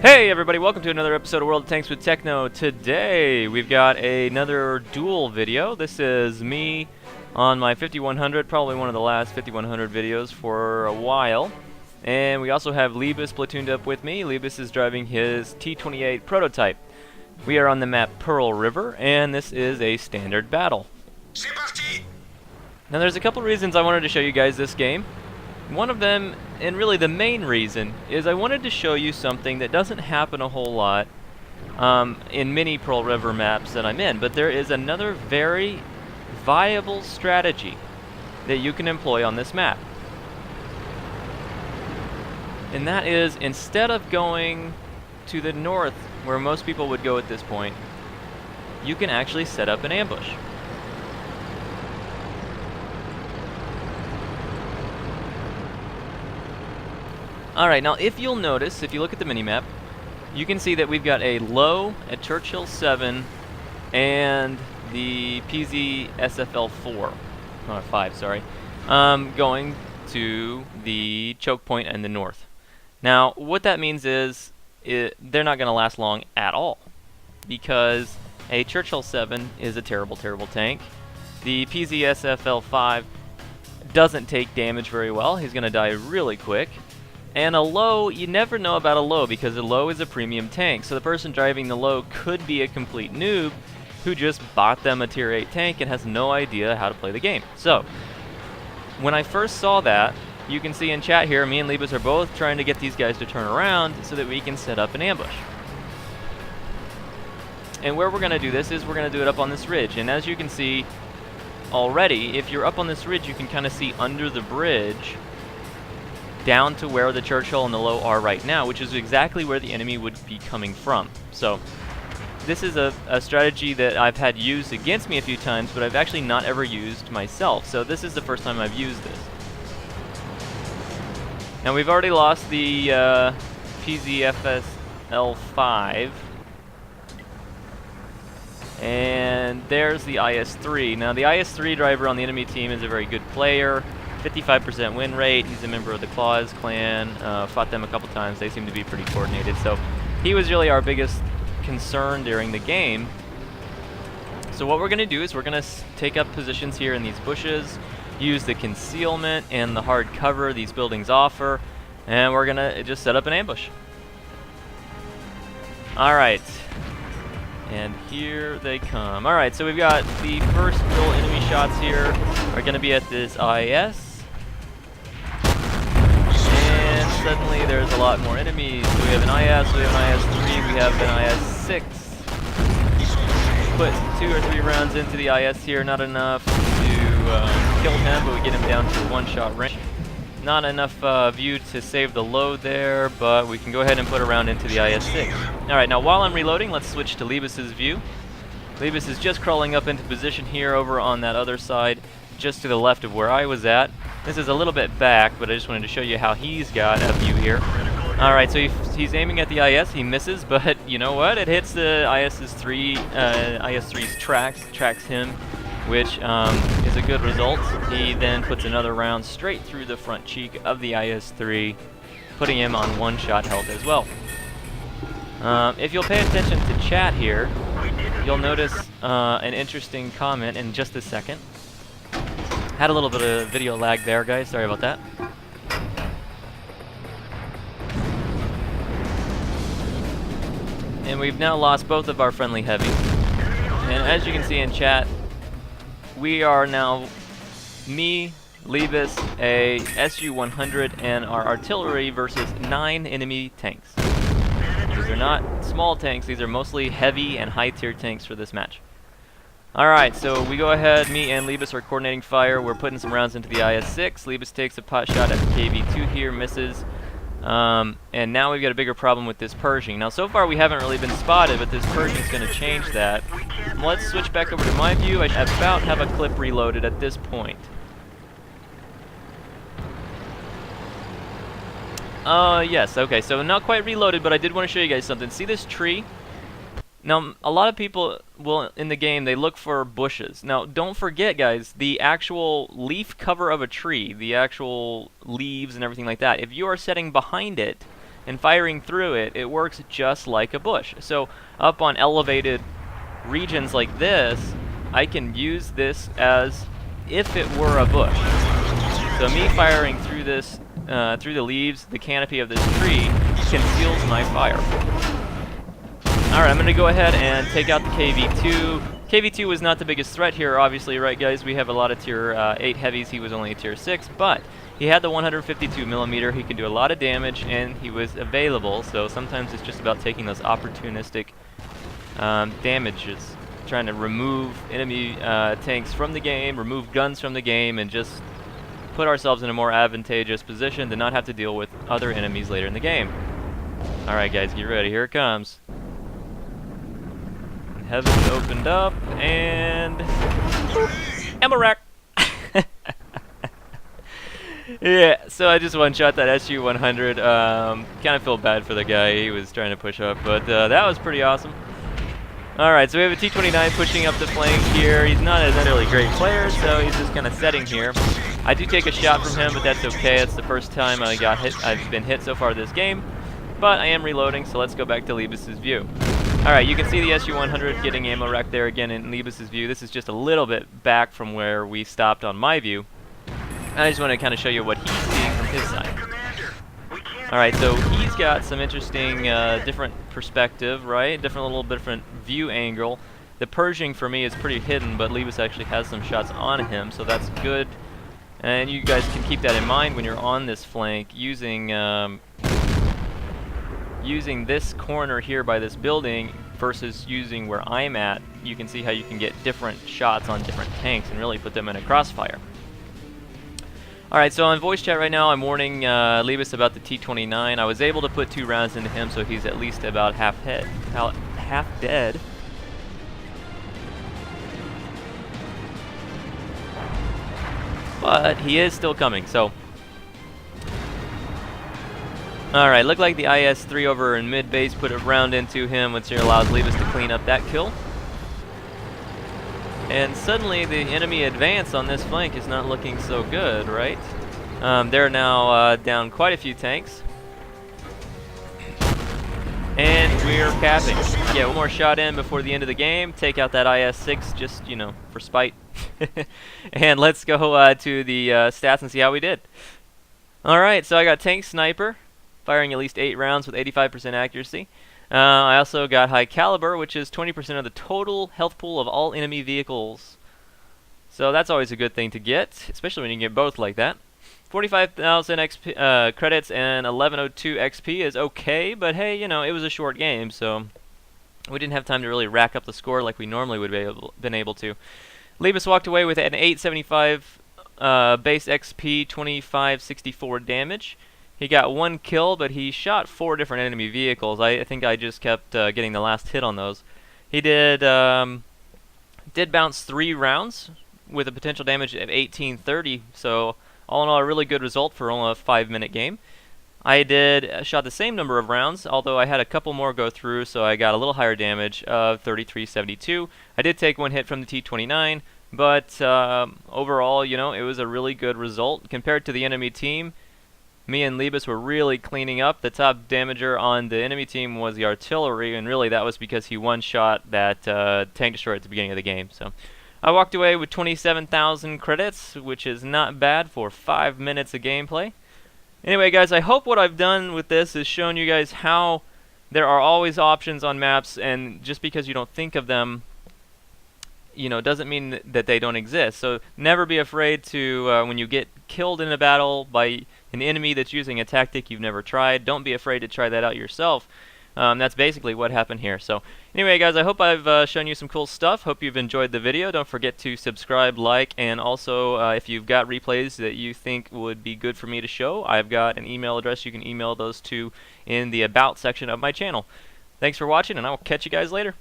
Hey everybody, welcome to another episode of World of Tanks with Techno. Today we've got another duel video. This is me on my 5100, probably one of the last 5100 videos for a while. And we also have Leebus platooned up with me. Leebus is driving his T28 Prototype. We are on the map Pearl River, and this is a standard battle. Now there's a couple reasons I wanted to show you guys this game. One of them, and really the main reason, is I wanted to show you something that doesn't happen a whole lot in many Pearl River maps that I'm in, but there is another very viable strategy that you can employ on this map. And that is, instead of going to the north, where most people would go at this point, you can actually set up an ambush. Alright, now if you'll notice, if you look at the minimap, you can see that we've got a low at Churchill 7 and the PZ SFL 4, or 5, sorry, going to the choke point in the north. Now, what that means is they're not going to last long at all, because a Churchill 7 is a terrible, terrible tank. The PZ SFL 5 doesn't take damage very well. He's going to die really quick. And a low, you never know about a low, because a low is a premium tank. So the person driving the low could be a complete noob who just bought them a tier 8 tank and has no idea how to play the game. So, when I first saw that, you can see in chat here, me and Leebus are both trying to get these guys to turn around so that we can set up an ambush. And where we're going to do this is we're going to do it up on this ridge. And as you can see already, if you're up on this ridge, you can kind of see under the bridge down to where the Churchill and the low are right now, which is exactly where the enemy would be coming from. So this is a strategy that I've had used against me a few times, but I've actually not ever used myself. So this is the first time I've used this. Now we've already lost the PZFSL 5. And there's the IS-3. Now the IS-3 driver on the enemy team is a very good player. 55% win rate. He's a member of the Claws clan. Fought them a couple times. They seem to be pretty coordinated. So he was really our biggest concern during the game. So what we're going to do is we're going to take up positions here in these bushes, use the concealment and the hard cover these buildings offer, and we're going to just set up an ambush. Alright. And here they come. Alright, so we've got the first little enemy shots here are going to be at this IS. Suddenly there's a lot more enemies. So we have an IS, we have an IS-3, we have an IS-6. Put 2 or 3 rounds into the IS here, not enough to kill him, but we get him down to one-shot range. Not enough view to save the load there, but we can go ahead and put a round into the IS-6. Alright, now while I'm reloading, let's switch to Leebus' view. Leebus is just crawling up into position here over on that other side, just to the left of where I was at. This is a little bit back, but I just wanted to show you how he's got a view here. Alright, so he's aiming at the IS, he misses, but you know what? It hits the IS-3's tracks him, which is a good result. He then puts another round straight through the front cheek of the IS-3, putting him on one-shot health as well. If you'll pay attention to chat here, you'll notice an interesting comment in just a second. Had a little bit of video lag there, guys. Sorry about that. And we've now lost both of our friendly heavies. And as you can see in chat, we are now me, Leebus, a SU-100, and our artillery versus 9 enemy tanks. These are not small tanks. These are mostly heavy and high-tier tanks for this match. Alright, so we go ahead, me and Leebus are coordinating fire, we're putting some rounds into the IS-6, Leebus takes a pot shot at the KV-2 here, misses, and now we've got a bigger problem with this Pershing. Now so far we haven't really been spotted, but this Pershing's going to change that. Let's switch back over to my view. I about have a clip reloaded at this point. Yes, okay, so not quite reloaded, but I did want to show you guys something. See this tree? Now, a lot of people will, in the game, they look for bushes. Now, don't forget, guys, the actual leaf cover of a tree, the actual leaves and everything like that, if you are setting behind it, and firing through it, it works just like a bush. So up on elevated regions like this, I can use this as if it were a bush. So me firing through this, through the leaves, the canopy of this tree, conceals my fire. Alright, I'm going to go ahead and take out the KV-2. KV-2 was not the biggest threat here, obviously, right guys? We have a lot of tier 8 heavies, he was only a tier 6, but he had the 152mm, he can do a lot of damage, and he was available, so sometimes it's just about taking those opportunistic damages, trying to remove enemy tanks from the game, remove guns from the game, and just put ourselves in a more advantageous position to not have to deal with other enemies later in the game. Alright guys, get ready, here it comes. Heaven's opened up, and ammo rack. Yeah, so I just one-shot that SU-100. Kind of feel bad for the guy, he was trying to push up, but that was pretty awesome. Alright, so we have a T28 pushing up the flank here. He's not a really great player, so he's just kind of setting here. I do take a shot from him, but that's okay. It's the first time I've been hit so far this game. But I am reloading, so let's go back to Leebus's view. Alright, you can see the SU-100 getting ammo rack there again in Leebus's view. This is just a little bit back from where we stopped on my view. I just want to kind of show you what he's seeing from his side. Alright, so he's got some interesting different perspective, right? Different view angle. The Pershing for me is pretty hidden, but Leebus actually has some shots on him, so that's good. And you guys can keep that in mind when you're on this flank, using using this corner here by this building versus using where I'm at. You can see how you can get different shots on different tanks and really put them in a crossfire. Alright, so on voice chat right now, I'm warning Leebus about the T29. I was able to put 2 rounds into him, so he's at least about half dead. But he is still coming, so. Alright, looked like the IS-3 over in mid-base put a round into him, which allows Leebus to clean up that kill. And suddenly the enemy advance on this flank is not looking so good, right? They're now down quite a few tanks. And we're capping. Yeah, one more shot in before the end of the game. Take out that IS-6 just, you know, for spite. And let's go to the stats and see how we did. Alright, so I got Tank Sniper, firing at least 8 rounds with 85% accuracy. I also got High Caliber, which is 20% of the total health pool of all enemy vehicles. So that's always a good thing to get, especially when you can get both like that. 45,000 XP, credits and 1102 XP is okay, but hey, you know, it was a short game, so we didn't have time to really rack up the score like we normally would have been able to. Leebus walked away with an 875 base XP, 2564 damage. He got 1 kill, but he shot 4 different enemy vehicles. I think I just kept getting the last hit on those. He did bounce 3 rounds with a potential damage of 1830, so all in all a really good result for only a 5-minute game. I shot the same number of rounds, although I had a couple more go through, so I got a little higher damage of 3372. I did take 1 hit from the T29, but overall, you know, it was a really good result compared to the enemy team. Me and Leebus were really cleaning up. The top damager on the enemy team was the artillery, and really that was because he one-shot that tank destroyer at the beginning of the game. So I walked away with 27,000 credits, which is not bad for 5 minutes of gameplay. Anyway, guys, I hope what I've done with this is shown you guys how there are always options on maps, and just because you don't think of them, you know, doesn't mean that they don't exist. So never be afraid to, when you get killed in a battle by an enemy that's using a tactic you've never tried, don't be afraid to try that out yourself. That's basically what happened here. So anyway, guys, I hope I've shown you some cool stuff. Hope you've enjoyed the video. Don't forget to subscribe, like, and also if you've got replays that you think would be good for me to show, I've got an email address you can email those to in the About section of my channel. Thanks for watching, and I will catch you guys later.